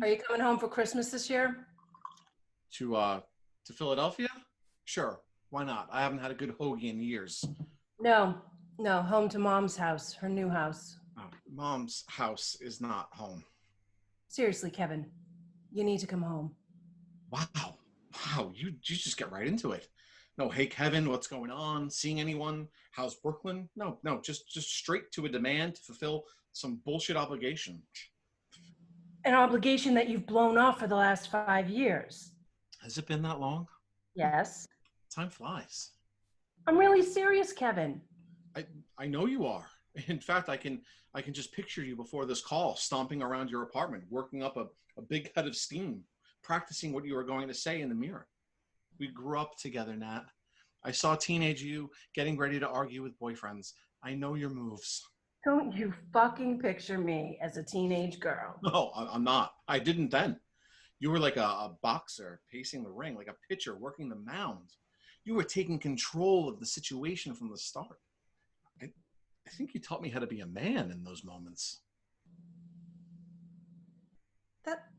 Are you coming home for Christmas this year? To Philadelphia? Sure. Why not? I haven't had a good hoagie in years. No, no, home to Mom's house, her new house. Oh, Mom's house is not home. Seriously, Kevin, you need to come home. Wow. Wow, you just get right into it. No, hey Kevin, what's going on? Seeing anyone? How's Brooklyn? No, no, just straight to a demand to fulfill some bullshit obligation. An obligation that you've blown off for the last 5 years. Has it been that long? Yes. Time flies. I'm really serious, Kevin. I know you are. In fact, I can just picture you before this call, stomping around your apartment, working up a big head of steam, practicing what you were going to say in the mirror. We grew up together, Nat. I saw teenage you getting ready to argue with boyfriends. I know your moves. Don't you fucking picture me as a teenage girl. No, I'm not. I didn't then. You were like a boxer pacing the ring, like a pitcher working the mound. You were taking control of the situation from the start. I think you taught me how to be a man in those moments.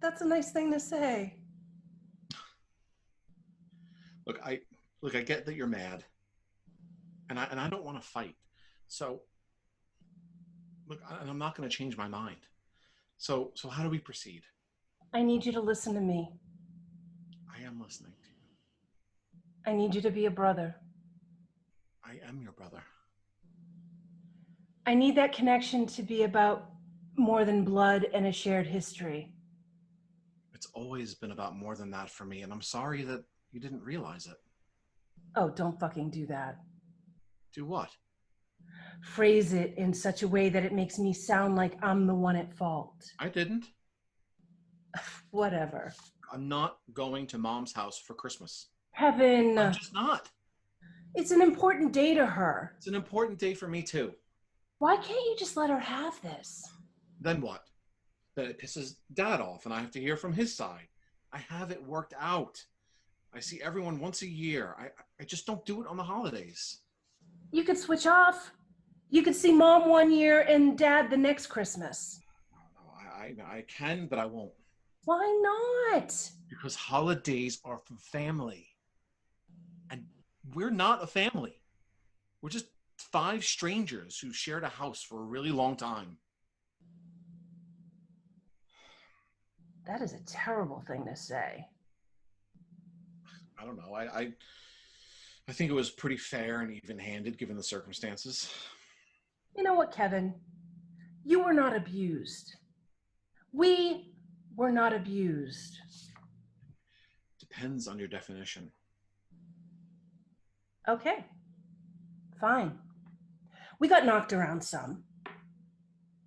That's a nice thing to say. Look, I get that you're mad, and I don't want to fight. So, look, I'm not going to change my mind. So how do we proceed? I need you to listen to me. I am listening to you. I need you to be a brother. I am your brother. I need that connection to be about more than blood and a shared history. It's always been about more than that for me, and I'm sorry that you didn't realize it. Oh, don't fucking do that. Do what? Phrase it in such a way that it makes me sound like I'm the one at fault. I didn't. Whatever. I'm not going to Mom's house for Christmas. Kevin. I'm just not. It's an important day to her. It's an important day for me too. Why can't you just let her have this? Then what? Then it pisses Dad off and I have to hear from his side. I have it worked out. I see everyone once a year. I just don't do it on the holidays. You could switch off. You could see Mom one year and Dad the next Christmas. I can, but I won't. Why not? Because holidays are for family. And we're not a family. We're just 5 strangers who shared a house for a really long time. That is a terrible thing to say. I don't know. I think it was pretty fair and even-handed given the circumstances. You know what, Kevin? You were not abused. We were not abused. Depends on your definition. Okay, fine. We got knocked around some,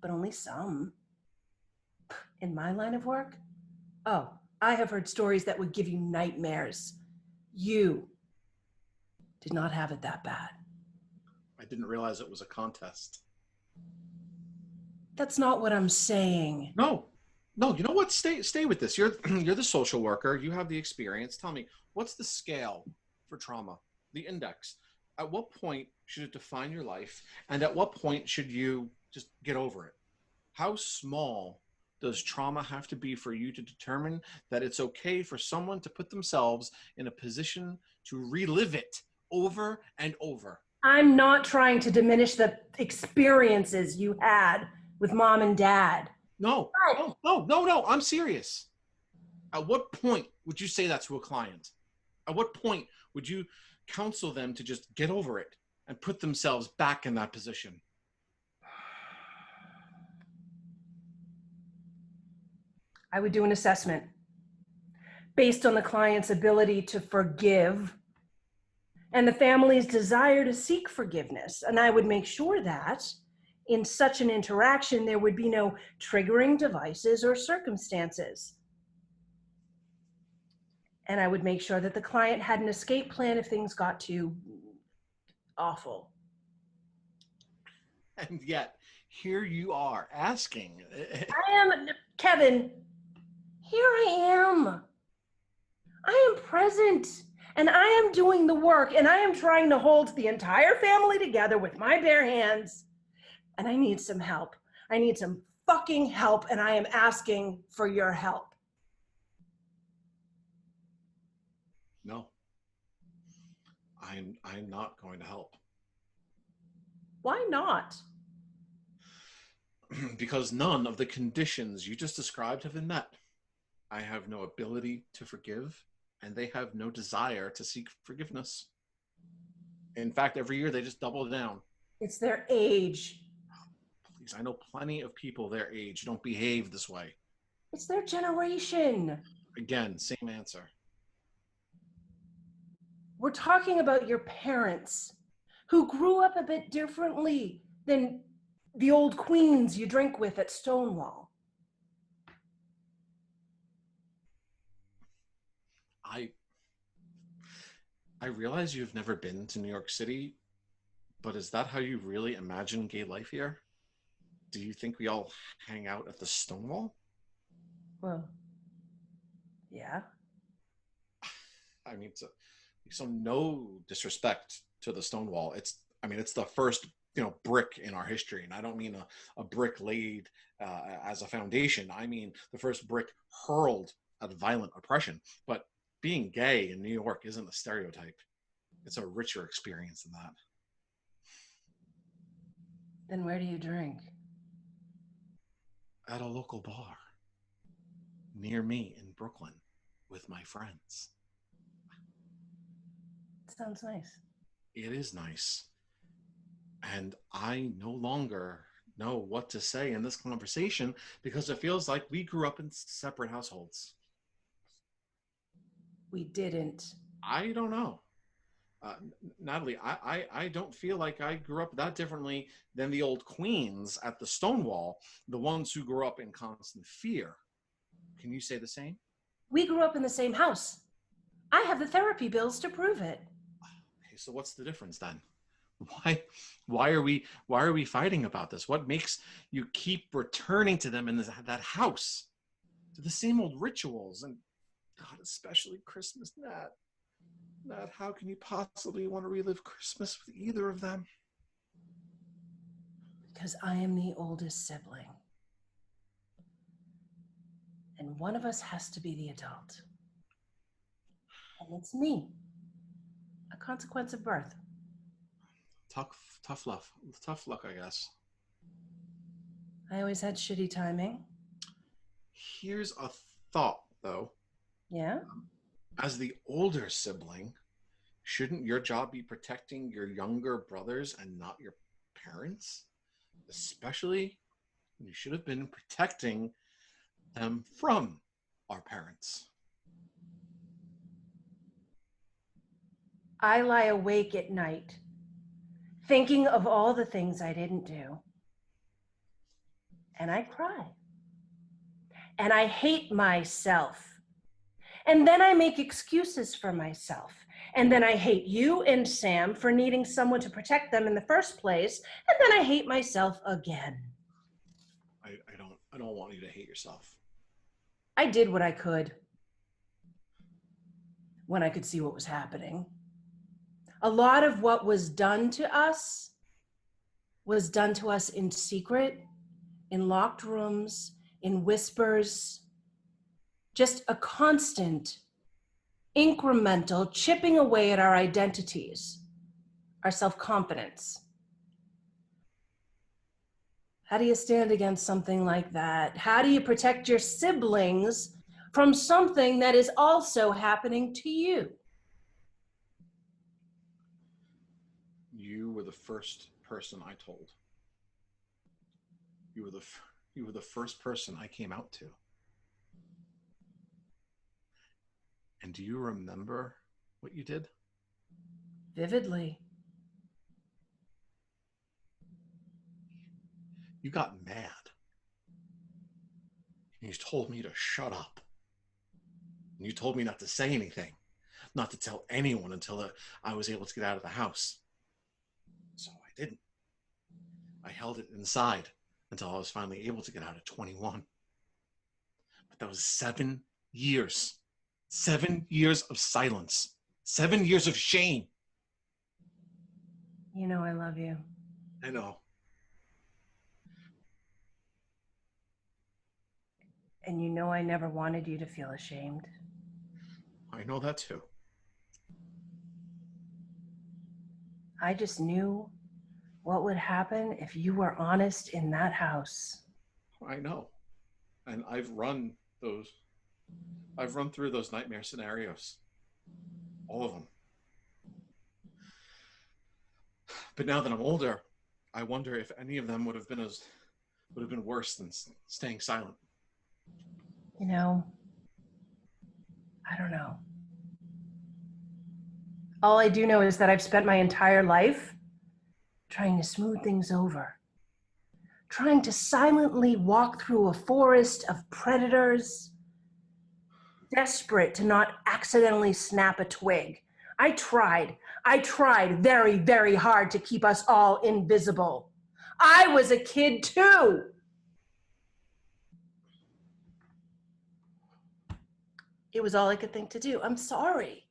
but only some. In my line of work, oh, I have heard stories that would give you nightmares. You did not have it that bad. I didn't realize it was a contest. That's not what I'm saying. No, you know what? Stay with this. You're the social worker. You have the experience. Tell me, what's the scale for trauma? The index. At what point should it define your life? And at what point should you just get over it? How small does trauma have to be for you to determine that it's okay for someone to put themselves in a position to relive it over and over? I'm not trying to diminish the experiences you had with Mom and Dad. No, I'm serious. At what point would you say that to a client? At what point would you counsel them to just get over it and put themselves back in that position? I would do an assessment based on the client's ability to forgive and the family's desire to seek forgiveness. And I would make sure that in such an interaction, there would be no triggering devices or circumstances. And I would make sure that the client had an escape plan if things got too awful. And yet, here you are asking. Kevin, here I am. I am present and I am doing the work and I am trying to hold the entire family together with my bare hands. And I need some help. I need some fucking help and I am asking for your help. No, I'm not going to help. Why not? Because none of the conditions you just described have been met. I have no ability to forgive, and they have no desire to seek forgiveness. In fact, every year they just double down. It's their age. Please, I know plenty of people their age don't behave this way. It's their generation. Again, same answer. We're talking about your parents who grew up a bit differently than the old queens you drink with at Stonewall. I I realize you've never been to New York City, but is that how you really imagine gay life here? Do you think we all hang out at the Stonewall? Well, yeah. I mean, so no disrespect to the Stonewall. It's the first brick in our history, and I don't mean a brick laid as a foundation. I mean the first brick hurled at violent oppression. But being gay in New York isn't a stereotype. It's a richer experience than that. Then where do you drink? At a local bar near me in Brooklyn with my friends. Sounds nice. It is nice. And I no longer know what to say in this conversation because it feels like we grew up in separate households. We didn't. I don't know. Natalie, I don't feel like I grew up that differently than the old queens at the Stonewall, the ones who grew up in constant fear. Can you say the same? We grew up in the same house. I have the therapy bills to prove it. Okay, so what's the difference then? Why are we fighting about this? What makes you keep returning to them in that house? To the same old rituals, and God, especially Christmas, Nat, how can you possibly want to relive Christmas with either of them? Because I am the oldest sibling. And one of us has to be the adult. And it's me. A consequence of birth. Tough luck, I guess. I always had shitty timing. Here's a thought, though. Yeah? As the older sibling, shouldn't your job be protecting your younger brothers and not your parents? Especially when you should have been protecting them from our parents. I lie awake at night, thinking of all the things I didn't do. And I cry. And I hate myself. And then I make excuses for myself. And then I hate you and Sam for needing someone to protect them in the first place. And then I hate myself again. I don't want you to hate yourself. I did what I could when I could see what was happening. A lot of what was done to us in secret, in locked rooms, in whispers, just a constant, incremental chipping away at our identities, our self-confidence. How do you stand against something like that? How do you protect your siblings from something that is also happening to you? You were the first person I told. You were the first person I came out to. And do you remember what you did? Vividly. You got mad. And you told me to shut up. And you told me not to say anything, not to tell anyone until I was able to get out of the house. So I didn't. I held it inside until I was finally able to get out at 21. But that was 7 years. 7 years of silence. 7 years of shame. You know I love you. I know. And you know I never wanted you to feel ashamed. I know that too. I just knew what would happen if you were honest in that house. I know. And I've run through those nightmare scenarios. All of them. But now that I'm older, I wonder if any of them would have been worse than staying silent. You know, I don't know. All I do know is that I've spent my entire life trying to smooth things over, trying to silently walk through a forest of predators, desperate to not accidentally snap a twig. I tried very, very hard to keep us all invisible. I was a kid too. It was all I could think to do. I'm sorry.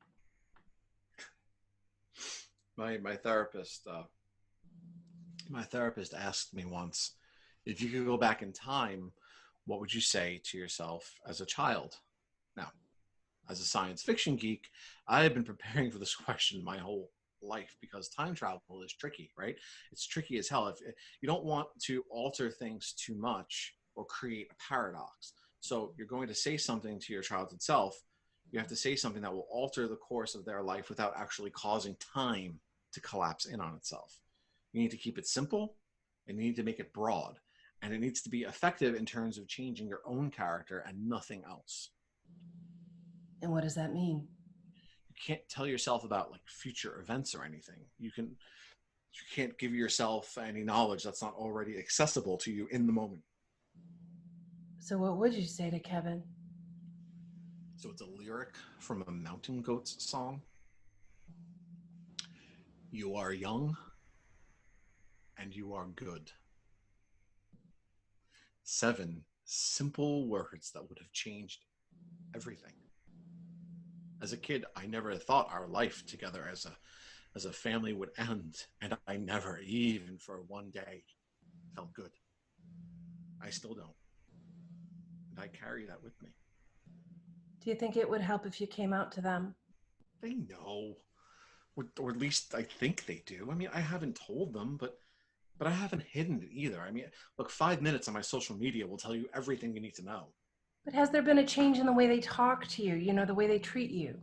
My therapist asked me once, if you could go back in time, what would you say to yourself as a child? Now, as a science fiction geek, I have been preparing for this question my whole life because time travel is tricky, right? It's tricky as hell. If you don't want to alter things too much or create a paradox. So you're going to say something to your childhood self, you have to say something that will alter the course of their life without actually causing time to collapse in on itself. You need to keep it simple and you need to make it broad. And it needs to be effective in terms of changing your own character and nothing else. And what does that mean? You can't tell yourself about like future events or anything. You can't give yourself any knowledge that's not already accessible to you in the moment. So what would you say to Kevin? So it's a lyric from a Mountain Goats song. You are young and you are good. 7 simple words that would have changed everything. As a kid, I never thought our life together as a family would end, and I never, even for one day, felt good. I still don't. And I carry that with me. Do you think it would help if you came out to them? They know. Or at least I think they do. I mean, I haven't told them, but I haven't hidden it either. I mean, look, 5 minutes on my social media will tell you everything you need to know. But has there been a change in the way they talk to you, the way they treat you?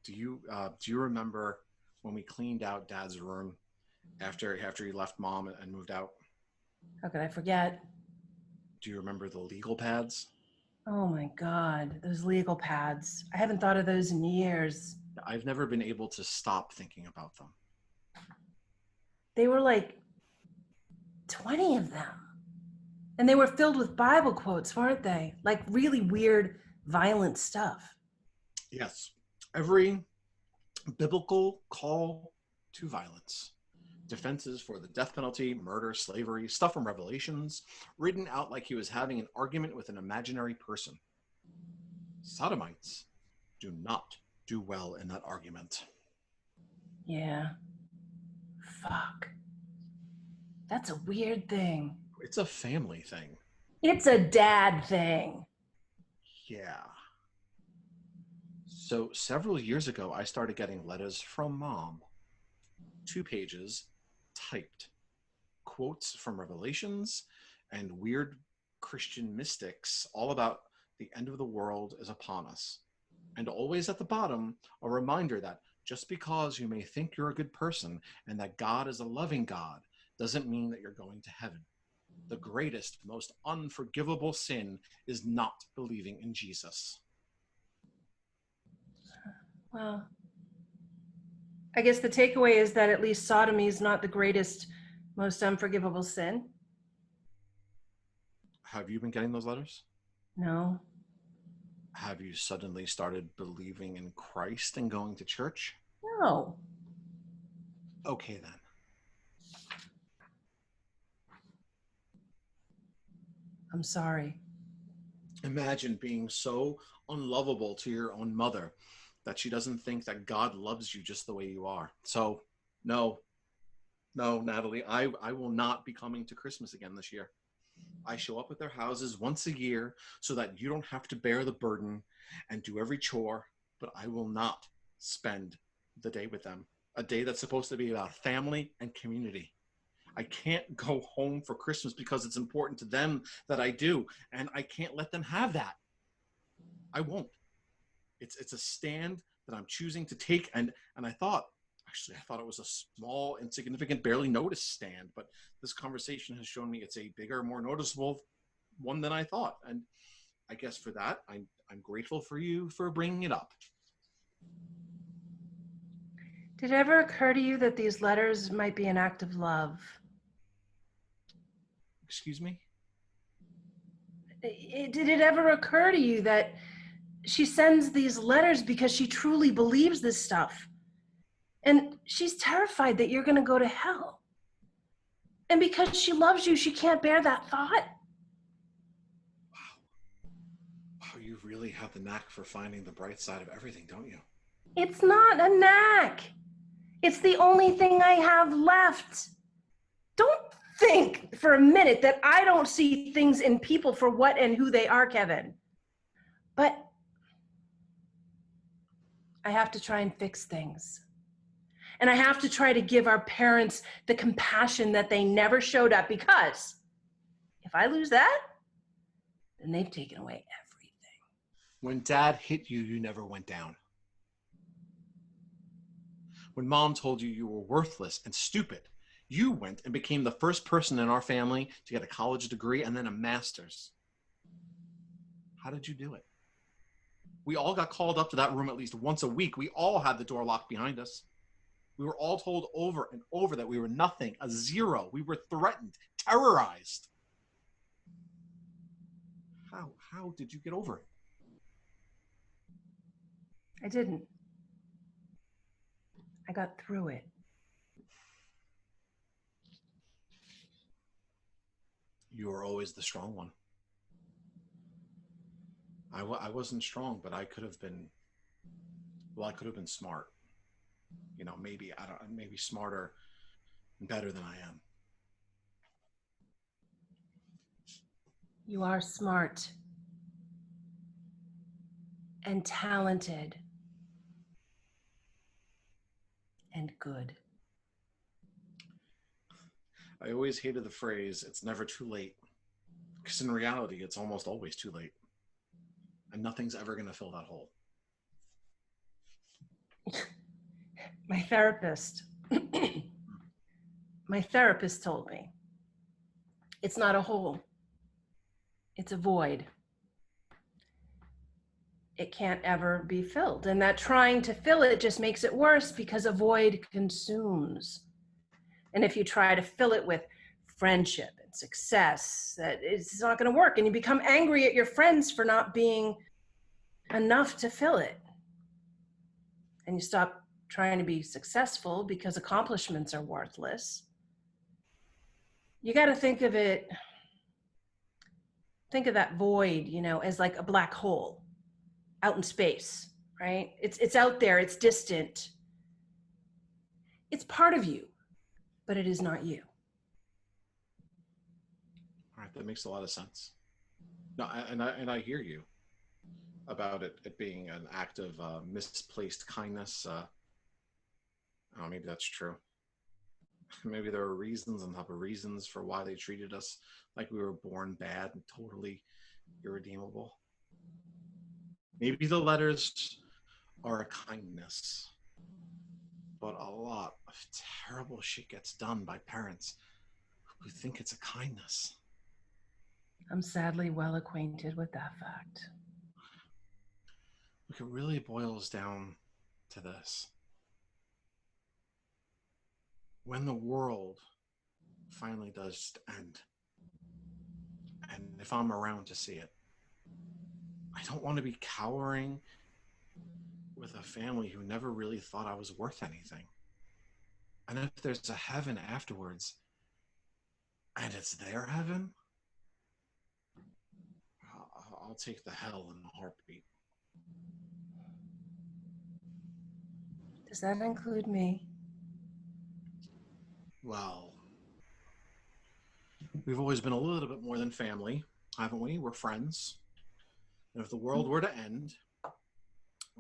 Do you remember when we cleaned out Dad's room after he left Mom and moved out? How could I forget? Do you remember the legal pads? Oh my God, those legal pads. I haven't thought of those in years. I've never been able to stop thinking about them. They were like 20 of them. And they were filled with Bible quotes, weren't they? Like really weird, violent stuff. Yes. Every biblical call to violence. Defenses for the death penalty, murder, slavery, stuff from Revelations, written out like he was having an argument with an imaginary person. Sodomites do not do well in that argument. Yeah. Fuck. That's a weird thing. It's a family thing. It's a dad thing. Yeah. So several years ago, I started getting letters from Mom. 2 pages, typed. Quotes from Revelations and weird Christian mystics all about the end of the world is upon us. And always at the bottom, a reminder that just because you may think you're a good person and that God is a loving God doesn't mean that you're going to heaven. The greatest, most unforgivable sin is not believing in Jesus. Well, I guess the takeaway is that at least sodomy is not the greatest, most unforgivable sin. Have you been getting those letters? No. Have you suddenly started believing in Christ and going to church? No. Okay, then. I'm sorry. Imagine being so unlovable to your own mother that she doesn't think that God loves you just the way you are. So, no, Natalie, I will not be coming to Christmas again this year. I show up at their houses once a year so that you don't have to bear the burden and do every chore, but I will not spend the day with them, a day that's supposed to be about family and community. I can't go home for Christmas because it's important to them that I do, and I can't let them have that. I won't. It's a stand that I'm choosing to take, and I thought, actually, I thought it was a small, insignificant, barely noticed stand, but this conversation has shown me it's a bigger, more noticeable one than I thought, and I guess for that, I'm grateful for you for bringing it up. Did it ever occur to you that these letters might be an act of love? Excuse me? Did it ever occur to you that she sends these letters because she truly believes this stuff? And she's terrified that you're going to go to hell. And because she loves you, she can't bear that thought. Wow, you really have the knack for finding the bright side of everything, don't you? It's not a knack. It's the only thing I have left. Don't think for a minute that I don't see things in people for what and who they are, Kevin. But I have to try and fix things. And I have to try to give our parents the compassion that they never showed up, because if I lose that, then they've taken away everything. When Dad hit you, you never went down. When Mom told you you were worthless and stupid, you went and became the first person in our family to get a college degree and then a master's. How did you do it? We all got called up to that room at least once a week. We all had the door locked behind us. We were all told over and over that we were nothing, a zero. We were threatened, terrorized. How did you get over it? I didn't. I got through it. You were always the strong one. I wasn't strong, but I could have been, well, I could have been smart. You know, maybe smarter and better than I am. You are smart and talented and good. I always hated the phrase, it's never too late. Because in reality, it's almost always too late. And nothing's ever going to fill that hole. My therapist told me it's not a hole, it's a void. It can't ever be filled. And that trying to fill it just makes it worse, because a void consumes. And if you try to fill it with friendship and success, that it's not going to work. And you become angry at your friends for not being enough to fill it. And you stop trying to be successful because accomplishments are worthless. You got to think of that void, as like a black hole out in space, right? It's out there, it's distant. It's part of you, but it is not you. All right, that makes a lot of sense. No, I hear you about it being an act of misplaced kindness. Oh, maybe that's true. Maybe there are reasons on top of reasons for why they treated us like we were born bad and totally irredeemable. Maybe the letters are a kindness, but a lot of terrible shit gets done by parents who think it's a kindness. I'm sadly well acquainted with that fact. Look, it really boils down to this. When the world finally does end, and if I'm around to see it, I don't want to be cowering with a family who never really thought I was worth anything. And if there's a heaven afterwards, and it's their heaven, I'll take the hell in a heartbeat. Does that include me? Well, we've always been a little bit more than family, haven't we? We're friends. And if the world were to end,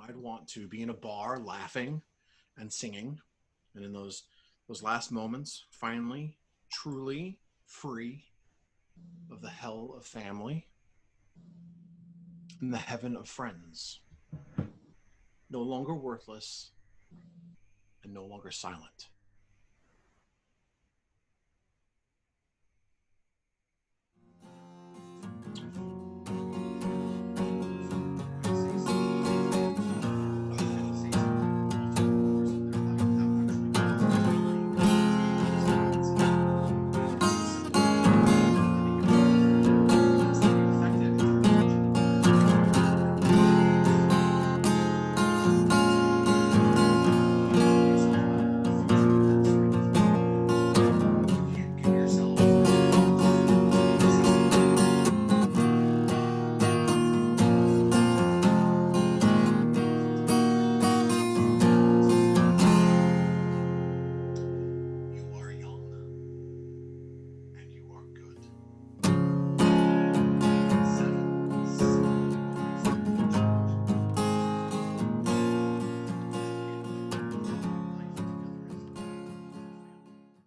I'd want to be in a bar laughing and singing, and in those last moments, finally, truly free of the hell of family and the heaven of friends, no longer worthless and no longer silent.